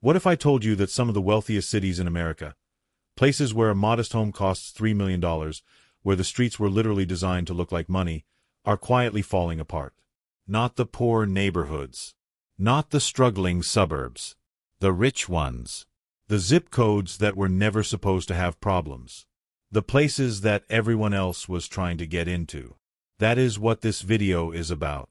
What if I told you that some of the wealthiest cities in America, places where a modest home costs $3 million, where the streets were literally designed to look like money, are quietly falling apart? Not the poor neighborhoods. Not the struggling suburbs. The rich ones. The zip codes that were never supposed to have problems. The places that everyone else was trying to get into. That is what this video is about.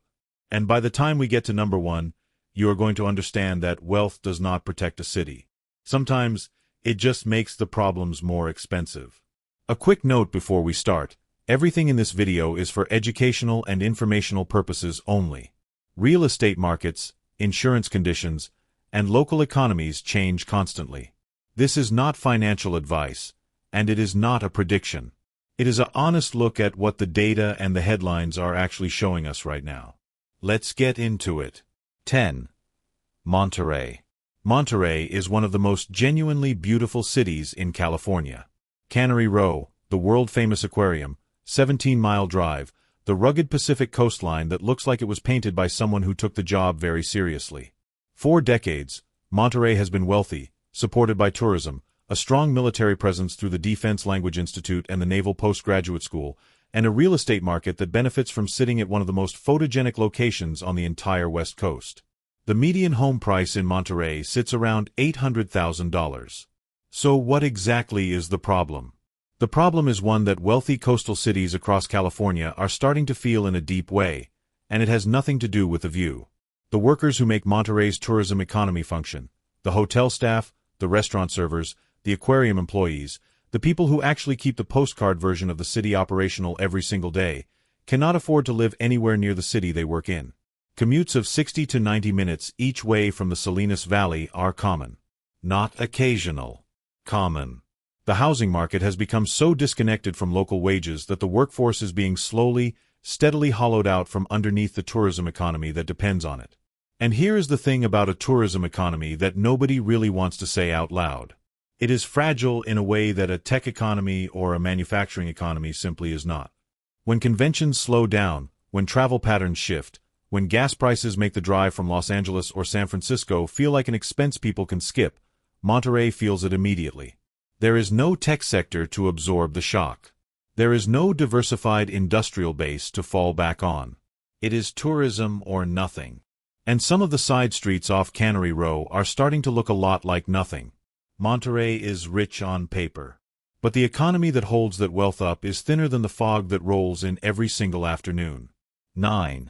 And by the time we get to number 1, you are going to understand that wealth does not protect a city. Sometimes, it just makes the problems more expensive. A quick note before we start. Everything in this video is for educational and informational purposes only. Real estate markets, insurance conditions, and local economies change constantly. This is not financial advice, and it is not a prediction. It is an honest look at what the data and the headlines are actually showing us right now. Let's get into it. 10. Monterey. Monterey is one of the most genuinely beautiful cities in California. Cannery Row, the world-famous aquarium, 17-mile drive, the rugged Pacific coastline that looks like it was painted by someone who took the job very seriously. For decades, Monterey has been wealthy, supported by tourism, a strong military presence through the Defense Language Institute and the Naval Postgraduate School, and a real estate market that benefits from sitting at one of the most photogenic locations on the entire West Coast. The median home price in Monterey sits around $800,000. So what exactly is the problem? The problem is one that wealthy coastal cities across California are starting to feel in a deep way, and it has nothing to do with the view. The workers who make Monterey's tourism economy function, the hotel staff, the restaurant servers, the aquarium employees, the people who actually keep the postcard version of the city operational every single day, cannot afford to live anywhere near the city they work in. Commutes of 60 to 90 minutes each way from the Salinas Valley are common. Not occasional. Common. The housing market has become so disconnected from local wages that the workforce is being slowly, steadily hollowed out from underneath the tourism economy that depends on it. And here is the thing about a tourism economy that nobody really wants to say out loud. It is fragile in a way that a tech economy or a manufacturing economy simply is not. When conventions slow down, when travel patterns shift, when gas prices make the drive from Los Angeles or San Francisco feel like an expense people can skip, Monterey feels it immediately. There is no tech sector to absorb the shock. There is no diversified industrial base to fall back on. It is tourism or nothing. And some of the side streets off Cannery Row are starting to look a lot like nothing. Monterey is rich on paper. But the economy that holds that wealth up is thinner than the fog that rolls in every single afternoon. 9.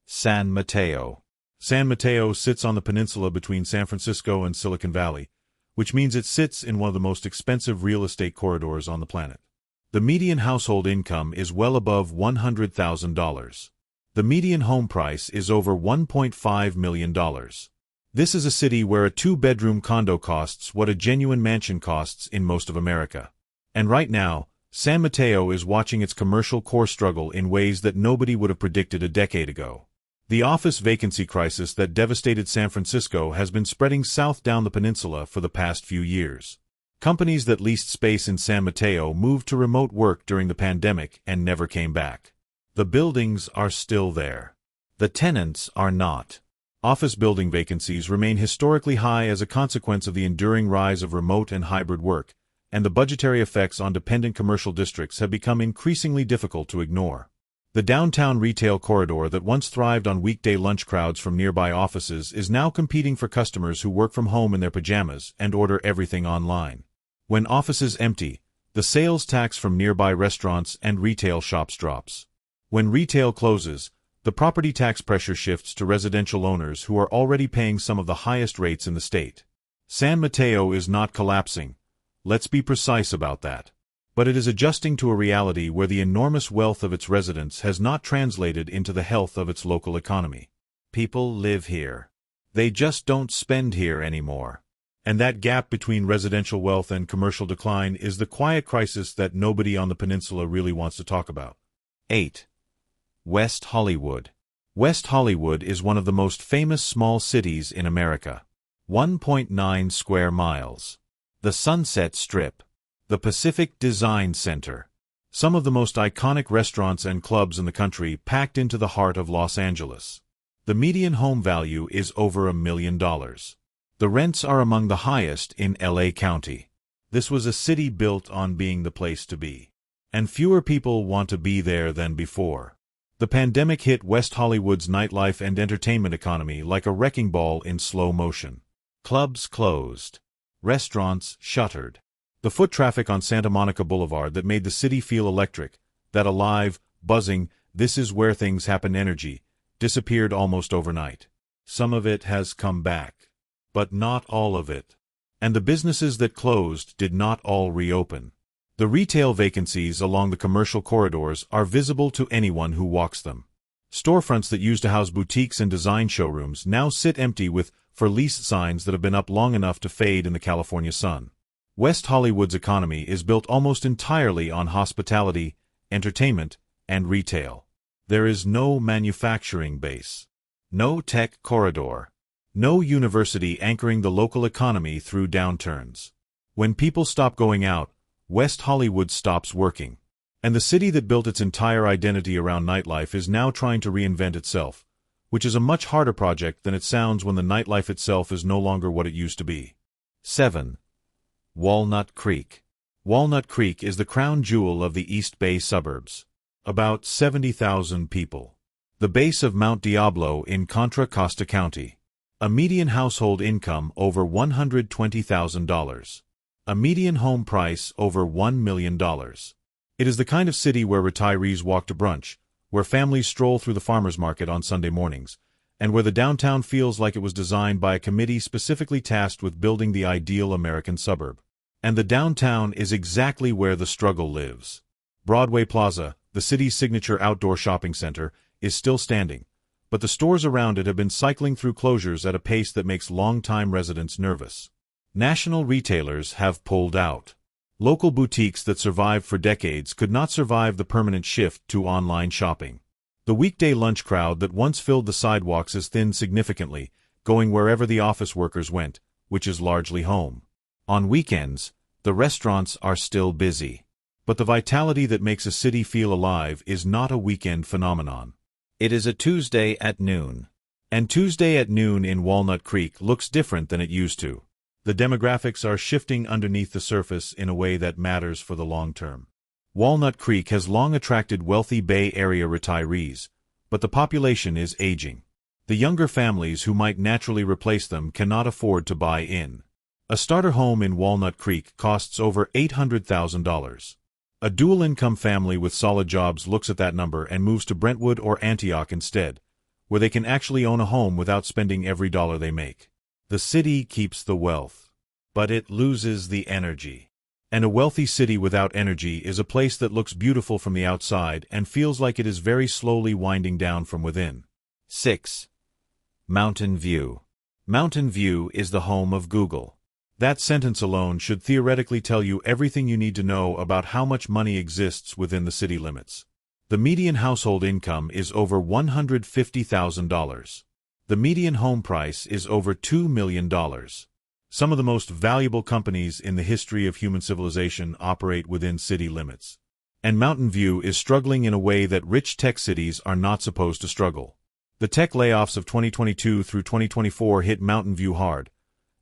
San Mateo. San Mateo sits on the peninsula between San Francisco and Silicon Valley, which means it sits in one of the most expensive real estate corridors on the planet. The median household income is well above $100,000. The median home price is over $1.5 million. This is a city where a 2-bedroom condo costs what a genuine mansion costs in most of America. And right now, San Mateo is watching its commercial core struggle in ways that nobody would have predicted a decade ago. The office vacancy crisis that devastated San Francisco has been spreading south down the peninsula for the past few years. Companies that leased space in San Mateo moved to remote work during the pandemic and never came back. The buildings are still there. The tenants are not. Office building vacancies remain historically high as a consequence of the enduring rise of remote and hybrid work, and the budgetary effects on dependent commercial districts have become increasingly difficult to ignore. The downtown retail corridor that once thrived on weekday lunch crowds from nearby offices is now competing for customers who work from home in their pajamas and order everything online. When offices empty, the sales tax from nearby restaurants and retail shops drops. When retail closes, the property tax pressure shifts to residential owners who are already paying some of the highest rates in the state. San Mateo is not collapsing. Let's be precise about that. But it is adjusting to a reality where the enormous wealth of its residents has not translated into the health of its local economy. People live here. They just don't spend here anymore. And that gap between residential wealth and commercial decline is the quiet crisis that nobody on the peninsula really wants to talk about. 8. West Hollywood. West Hollywood is one of the most famous small cities in America. 1.9 square miles. The Sunset Strip. The Pacific Design Center. Some of the most iconic restaurants and clubs in the country packed into the heart of Los Angeles. The median home value is over $1 million. The The rents are among the highest in LA County. This was a city built on being the place to be. And fewer people want to be there than before. The pandemic hit West Hollywood's nightlife and entertainment economy like a wrecking ball in slow motion. Clubs closed. Restaurants shuttered. The foot traffic on Santa Monica Boulevard that made the city feel electric, that alive, buzzing, this is where things happen energy, disappeared almost overnight. Some of it has come back. But not all of it. And the businesses that closed did not all reopen. The retail vacancies along the commercial corridors are visible to anyone who walks them. Storefronts that used to house boutiques and design showrooms now sit empty with "for lease" signs that have been up long enough to fade in the California sun. West Hollywood's economy is built almost entirely on hospitality, entertainment, and retail. There is no manufacturing base. No tech corridor. No university anchoring the local economy through downturns. When people stop going out, West Hollywood stops working. And the city that built its entire identity around nightlife is now trying to reinvent itself, which is a much harder project than it sounds when the nightlife itself is no longer what it used to be. 7. Walnut Creek. Walnut Creek is the crown jewel of the East Bay suburbs. About 70,000 people. The base of Mount Diablo in Contra Costa County. A median household income over $120,000. A median home price over $1 million. It is the kind of city where retirees walk to brunch, where families stroll through the farmers market on Sunday mornings, and where the downtown feels like it was designed by a committee specifically tasked with building the ideal American suburb. And the downtown is exactly where the struggle lives. Broadway Plaza, the city's signature outdoor shopping center, is still standing, but the stores around it have been cycling through closures at a pace that makes longtime residents nervous. National retailers have pulled out. Local boutiques that survived for decades could not survive the permanent shift to online shopping. The weekday lunch crowd that once filled the sidewalks has thinned significantly, going wherever the office workers went, which is largely home. On weekends, the restaurants are still busy. But the vitality that makes a city feel alive is not a weekend phenomenon. It is a Tuesday at noon. And Tuesday at noon in Walnut Creek looks different than it used to. The demographics are shifting underneath the surface in a way that matters for the long term. Walnut Creek has long attracted wealthy Bay Area retirees, but the population is aging. The younger families who might naturally replace them cannot afford to buy in. A starter home in Walnut Creek costs over $800,000. A dual-income family with solid jobs looks at that number and moves to Brentwood or Antioch instead, where they can actually own a home without spending every dollar they make. The city keeps the wealth, but it loses the energy. And a wealthy city without energy is a place that looks beautiful from the outside and feels like it is very slowly winding down from within. 6. Mountain View. Mountain View is the home of Google. That sentence alone should theoretically tell you everything you need to know about how much money exists within the city limits. The median household income is over $150,000. The median home price is over $2 million. Some of the most valuable companies in the history of human civilization operate within city limits. And Mountain View is struggling in a way that rich tech cities are not supposed to struggle. The tech layoffs of 2022 through 2024 hit Mountain View hard.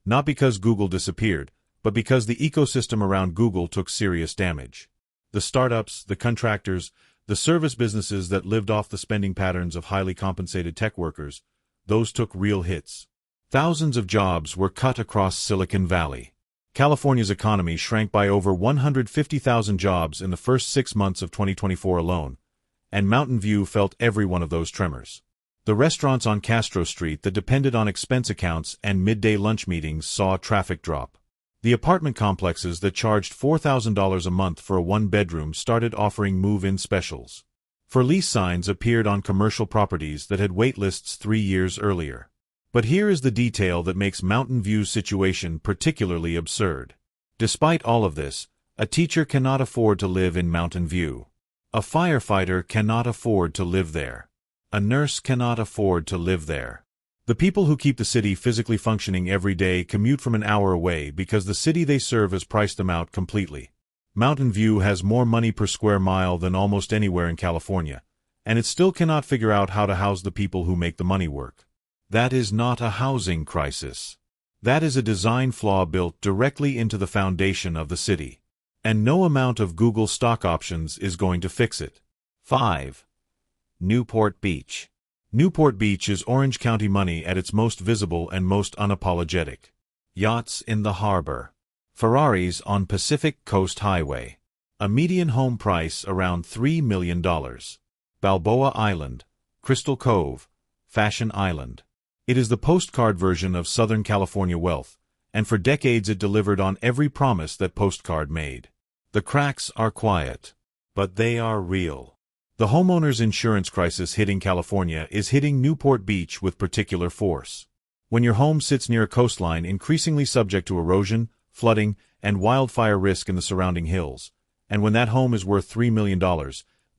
Not because Google disappeared, but because the ecosystem around Google took serious damage. The startups, the contractors, the service businesses that lived off the spending patterns of highly compensated tech workers, those took real hits. Thousands of jobs were cut across Silicon Valley. California's economy shrank by over 150,000 jobs in the first 6 months of 2024 alone, and Mountain View felt every one of those tremors. The restaurants on Castro Street that depended on expense accounts and midday lunch meetings saw traffic drop. The apartment complexes that charged $4,000 a month for a one-bedroom started offering move-in specials. For lease signs appeared on commercial properties that had wait lists 3 years earlier. But here is the detail that makes Mountain View's situation particularly absurd. Despite all of this, a teacher cannot afford to live in Mountain View. A firefighter cannot afford to live there. A nurse cannot afford to live there. The people who keep the city physically functioning every day commute from an hour away because the city they serve has priced them out completely. Mountain View has more money per square mile than almost anywhere in California, and it still cannot figure out how to house the people who make the money work. That is not a housing crisis. That is a design flaw built directly into the foundation of the city. And no amount of Google stock options is going to fix it. 5. Newport Beach. Newport Beach is Orange County money at its most visible and most unapologetic. Yachts in the harbor. Ferraris on Pacific Coast Highway. A median home price around $3 million. Balboa Island, Crystal Cove, Fashion Island. It is the postcard version of Southern California wealth, and for decades it delivered on every promise that postcard made. The cracks are quiet, but they are real. The homeowners insurance crisis hitting California is hitting Newport Beach with particular force. When your home sits near a coastline increasingly subject to erosion, flooding, and wildfire risk in the surrounding hills, and when that home is worth $3 million,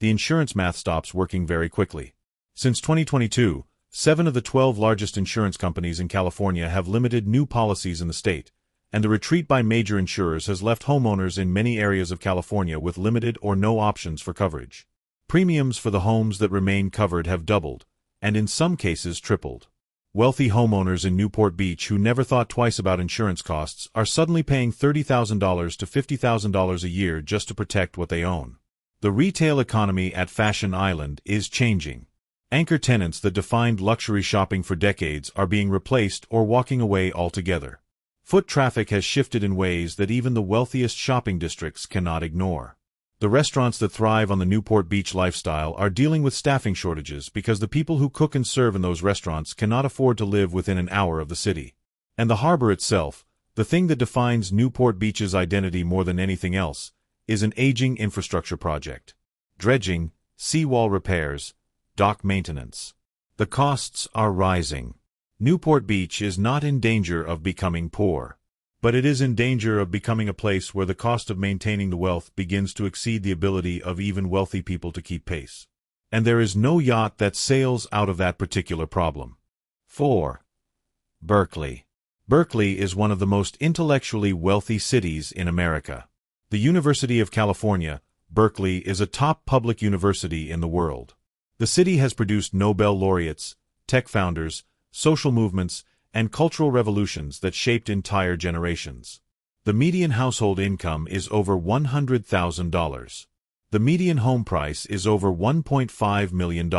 the insurance math stops working very quickly. Since 2022, 7 of the 12 largest insurance companies in California have limited new policies in the state, and the retreat by major insurers has left homeowners in many areas of California with limited or no options for coverage. Premiums for the homes that remain covered have doubled, and in some cases tripled. Wealthy homeowners in Newport Beach who never thought twice about insurance costs are suddenly paying $30,000 to $50,000 a year just to protect what they own. The retail economy at Fashion Island is changing. Anchor tenants that defined luxury shopping for decades are being replaced or walking away altogether. Foot traffic has shifted in ways that even the wealthiest shopping districts cannot ignore. The restaurants that thrive on the Newport Beach lifestyle are dealing with staffing shortages because the people who cook and serve in those restaurants cannot afford to live within an hour of the city. And the harbor itself, the thing that defines Newport Beach's identity more than anything else, is an aging infrastructure project. Dredging, seawall repairs, dock maintenance. The costs are rising. Newport Beach is not in danger of becoming poor, but it is in danger of becoming a place where the cost of maintaining the wealth begins to exceed the ability of even wealthy people to keep pace. And there is no yacht that sails out of that particular problem. 4. Berkeley. Berkeley is one of the most intellectually wealthy cities in America. The University of California, Berkeley, is a top public university in the world. The city has produced Nobel laureates, tech founders, social movements, and cultural revolutions that shaped entire generations. The median household income is over $100,000. The median home price is over $1.5 million.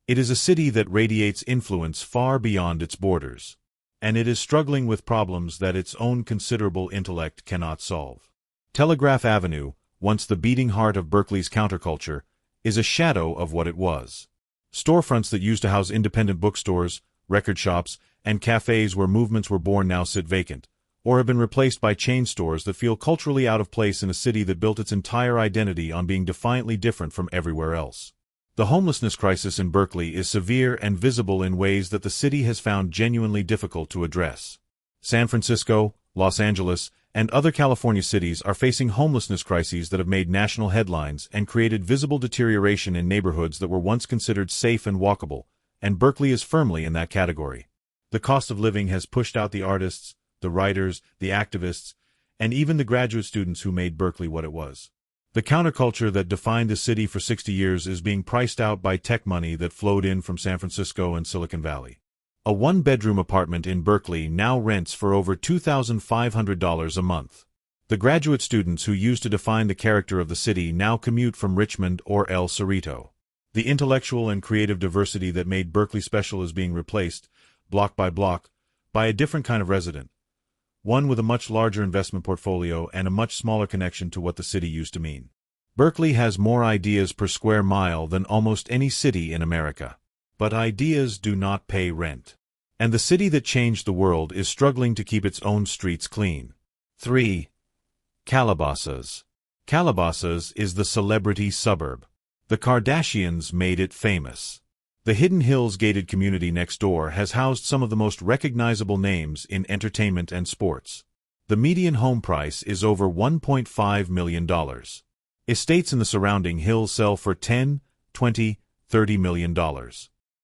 It is a city that radiates influence far beyond its borders, and it is struggling with problems that its own considerable intellect cannot solve. Telegraph Avenue, once the beating heart of Berkeley's counterculture, is a shadow of what it was. Storefronts that used to house independent bookstores, record shops, and cafes where movements were born now sit vacant, or have been replaced by chain stores that feel culturally out of place in a city that built its entire identity on being defiantly different from everywhere else. The homelessness crisis in Berkeley is severe and visible in ways that the city has found genuinely difficult to address. San Francisco, Los Angeles, and other California cities are facing homelessness crises that have made national headlines and created visible deterioration in neighborhoods that were once considered safe and walkable, and Berkeley is firmly in that category. The cost of living has pushed out the artists, the writers, the activists, and even the graduate students who made Berkeley what it was. The counterculture that defined the city for 60 years is being priced out by tech money that flowed in from San Francisco and Silicon Valley. A one-bedroom apartment in Berkeley now rents for over $2,500 a month. The graduate students who used to define the character of the city now commute from Richmond or El Cerrito. The intellectual and creative diversity that made Berkeley special is being replaced, block by block, by a different kind of resident. One with a much larger investment portfolio and a much smaller connection to what the city used to mean. Berkeley has more ideas per square mile than almost any city in America. But ideas do not pay rent. And the city that changed the world is struggling to keep its own streets clean. 3. Calabasas. Calabasas is the celebrity suburb. The Kardashians made it famous. The Hidden Hills gated community next door has housed some of the most recognizable names in entertainment and sports. The median home price is over $1.5 million. Estates in the surrounding hills sell for $10, $20, $30 million.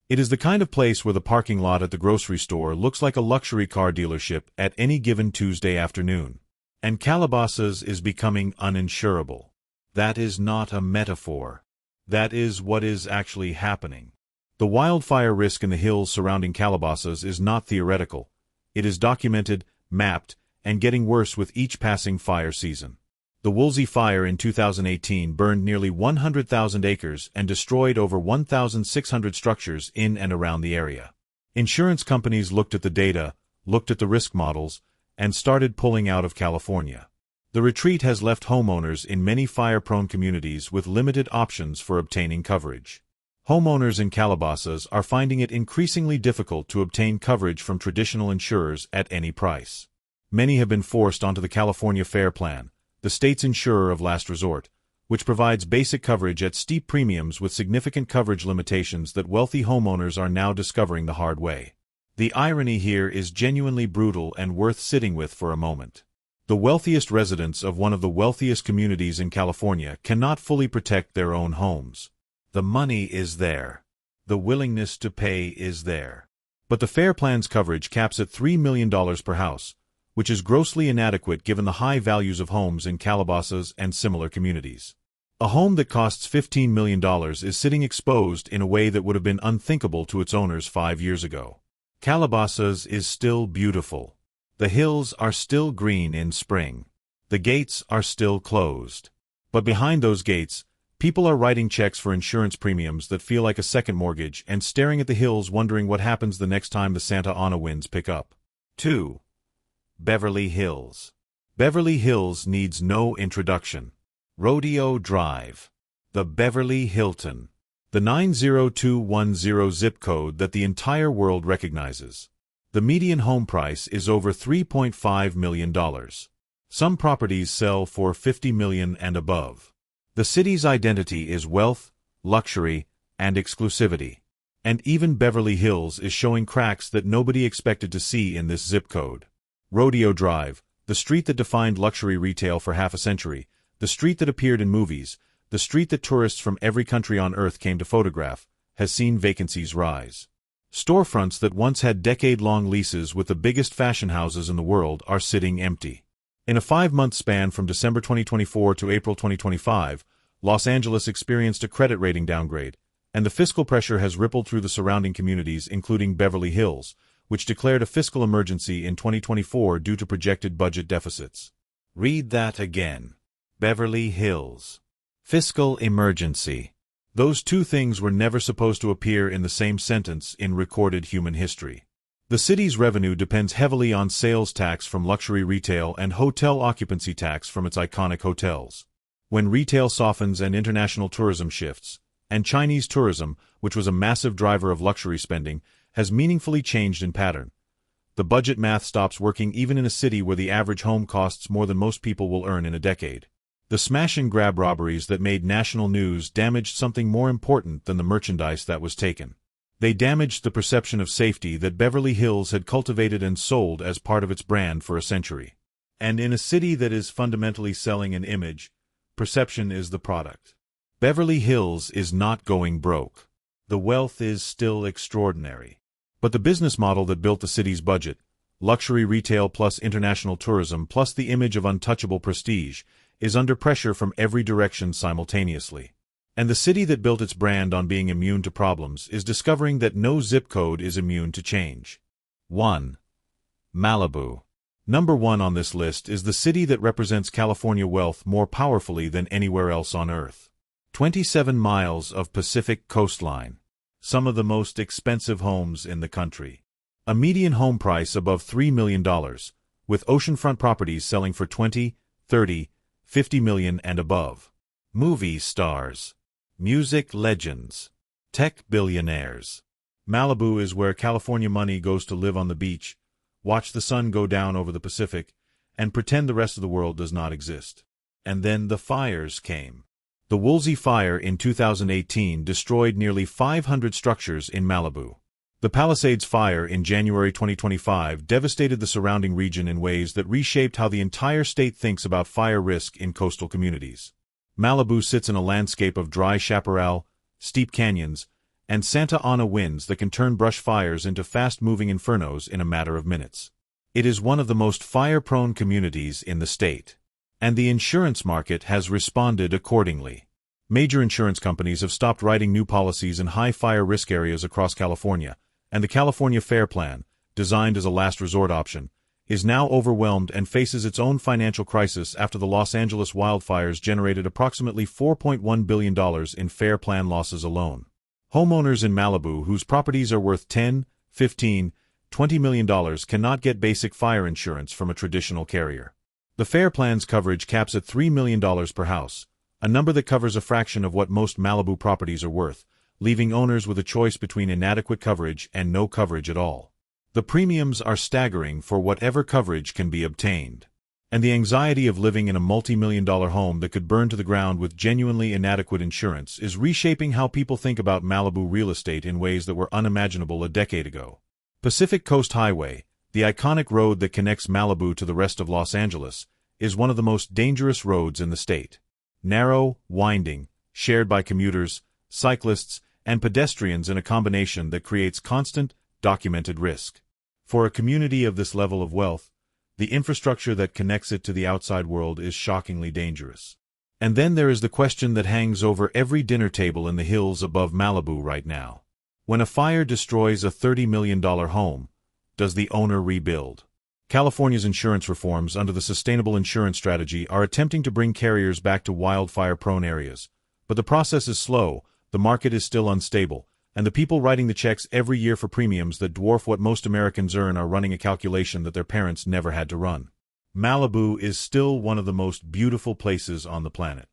It is the kind of place where the parking lot at the grocery store looks like a luxury car dealership at any given Tuesday afternoon. And Calabasas is becoming uninsurable. That is not a metaphor. That is what is actually happening. The wildfire risk in the hills surrounding Calabasas is not theoretical. It is documented, mapped, and getting worse with each passing fire season. The Woolsey Fire in 2018 burned nearly 100,000 acres and destroyed over 1,600 structures in and around the area. Insurance companies looked at the data, looked at the risk models, and started pulling out of California. The retreat has left homeowners in many fire-prone communities with limited options for obtaining coverage. Homeowners in Calabasas are finding it increasingly difficult to obtain coverage from traditional insurers at any price. Many have been forced onto the California Fair Plan, the state's insurer of last resort, which provides basic coverage at steep premiums with significant coverage limitations that wealthy homeowners are now discovering the hard way. The irony here is genuinely brutal and worth sitting with for a moment. The wealthiest residents of one of the wealthiest communities in California cannot fully protect their own homes. The money is there. The willingness to pay is there. But the Fair Plan's coverage caps at $3 million per house, which is grossly inadequate given the high values of homes in Calabasas and similar communities. A home that costs $15 million is sitting exposed in a way that would have been unthinkable to its owners 5 years ago. Calabasas is still beautiful. The hills are still green in spring. The gates are still closed. But behind those gates, people are writing checks for insurance premiums that feel like a second mortgage and staring at the hills wondering what happens the next time the Santa Ana winds pick up. 2. Beverly Hills. Beverly Hills needs no introduction. Rodeo Drive. The Beverly Hilton. The 90210 zip code that the entire world recognizes. The median home price is over $3.5 million. Some properties sell for $50 million and above. The city's identity is wealth, luxury, and exclusivity. And even Beverly Hills is showing cracks that nobody expected to see in this zip code. Rodeo Drive, the street that defined luxury retail for half a century, the street that appeared in movies, the street that tourists from every country on earth came to photograph, has seen vacancies rise. Storefronts that once had decade-long leases with the biggest fashion houses in the world are sitting empty. In a 5-month span from December 2024 to April 2025, Los Angeles experienced a credit rating downgrade, and the fiscal pressure has rippled through the surrounding communities, including Beverly Hills, which declared a fiscal emergency in 2024 due to projected budget deficits. Read that again. Beverly Hills. Fiscal emergency. Those two things were never supposed to appear in the same sentence in recorded human history. The city's revenue depends heavily on sales tax from luxury retail and hotel occupancy tax from its iconic hotels. When retail softens and international tourism shifts, and Chinese tourism, which was a massive driver of luxury spending, has meaningfully changed in pattern, the budget math stops working even in a city where the average home costs more than most people will earn in a decade. The smash-and-grab robberies that made national news damaged something more important than the merchandise that was taken. They damaged the perception of safety that Beverly Hills had cultivated and sold as part of its brand for a century. And in a city that is fundamentally selling an image, perception is the product. Beverly Hills is not going broke. The wealth is still extraordinary. But the business model that built the city's budget, luxury retail plus international tourism plus the image of untouchable prestige, is under pressure from every direction simultaneously. And the city that built its brand on being immune to problems is discovering that no zip code is immune to change. 1. Malibu. Number 1 on this list is the city that represents California wealth more powerfully than anywhere else on Earth. 27 miles of Pacific coastline. Some of the most expensive homes in the country. A median home price above $3 million, with oceanfront properties selling for $20, $30, $50 million and above. Movie stars. Music legends. Tech billionaires. Malibu is where California money goes to live on the beach, watch the sun go down over the Pacific, and pretend the rest of the world does not exist. And then the fires came. The Woolsey Fire in 2018 destroyed nearly 500 structures in Malibu. The Palisades Fire in January 2025 devastated the surrounding region in ways that reshaped how the entire state thinks about fire risk in coastal communities. Malibu sits in a landscape of dry chaparral, steep canyons, and Santa Ana winds that can turn brush fires into fast-moving infernos in a matter of minutes. It is one of the most fire-prone communities in the state. And the insurance market has responded accordingly. Major insurance companies have stopped writing new policies in high fire risk areas across California, and the California Fair Plan, designed as a last resort option, is now overwhelmed and faces its own financial crisis after the Los Angeles wildfires generated approximately $4.1 billion in fair plan losses alone. Homeowners in Malibu whose properties are worth $10, $15, $20 million cannot get basic fire insurance from a traditional carrier. The fair plan's coverage caps at $3 million per house, a number that covers a fraction of what most Malibu properties are worth, leaving owners with a choice between inadequate coverage and no coverage at all. The premiums are staggering for whatever coverage can be obtained. And the anxiety of living in a multi-million-dollar home that could burn to the ground with genuinely inadequate insurance is reshaping how people think about Malibu real estate in ways that were unimaginable a decade ago. Pacific Coast Highway, the iconic road that connects Malibu to the rest of Los Angeles, is one of the most dangerous roads in the state. Narrow, winding, shared by commuters, cyclists, and pedestrians in a combination that creates constant, documented risk. For a community of this level of wealth, the infrastructure that connects it to the outside world is shockingly dangerous. And then there is the question that hangs over every dinner table in the hills above Malibu right now. When a fire destroys a $30 million home, does the owner rebuild? California's insurance reforms under the Sustainable Insurance Strategy are attempting to bring carriers back to wildfire-prone areas. But the process is slow, the market is still unstable, and the people writing the checks every year for premiums that dwarf what most Americans earn are running a calculation that their parents never had to run. Malibu is still one of the most beautiful places on the planet.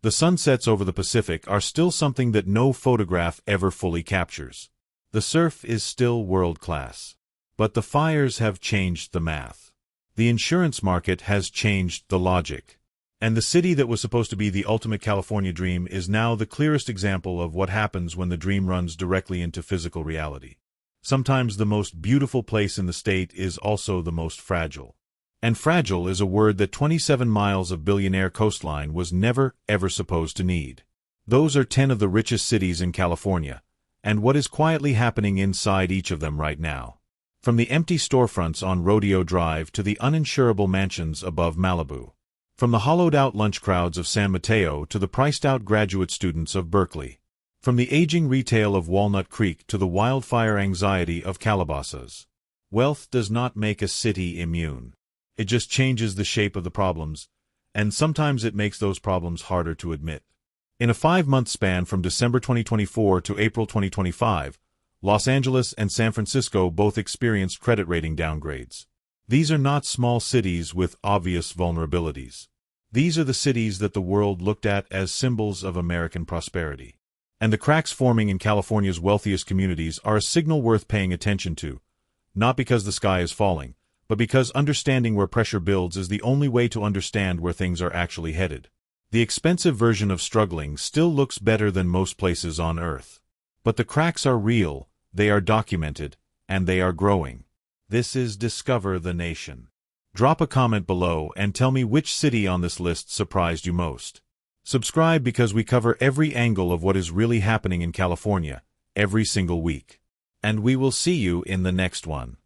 The sunsets over the Pacific are still something that no photograph ever fully captures. The surf is still world-class. But the fires have changed the math. The insurance market has changed the logic. And the city that was supposed to be the ultimate California dream is now the clearest example of what happens when the dream runs directly into physical reality. Sometimes the most beautiful place in the state is also the most fragile. And fragile is a word that 27 miles of billionaire coastline was never, ever supposed to need. Those are 10 of the richest cities in California, and what is quietly happening inside each of them right now. From the empty storefronts on Rodeo Drive to the uninsurable mansions above Malibu. From the hollowed-out lunch crowds of San Mateo to the priced-out graduate students of Berkeley. From the aging retail of Walnut Creek to the wildfire anxiety of Calabasas. Wealth does not make a city immune. It just changes the shape of the problems, and sometimes it makes those problems harder to admit. In a 5-month span from December 2024 to April 2025, Los Angeles and San Francisco both experienced credit rating downgrades. These are not small cities with obvious vulnerabilities. These are the cities that the world looked at as symbols of American prosperity. And the cracks forming in California's wealthiest communities are a signal worth paying attention to, not because the sky is falling, but because understanding where pressure builds is the only way to understand where things are actually headed. The expensive version of struggling still looks better than most places on Earth. But the cracks are real, they are documented, and they are growing. This is Discover the Nation. Drop a comment below and tell me which city on this list surprised you most. Subscribe because we cover every angle of what is really happening in California, every single week. And we will see you in the next one.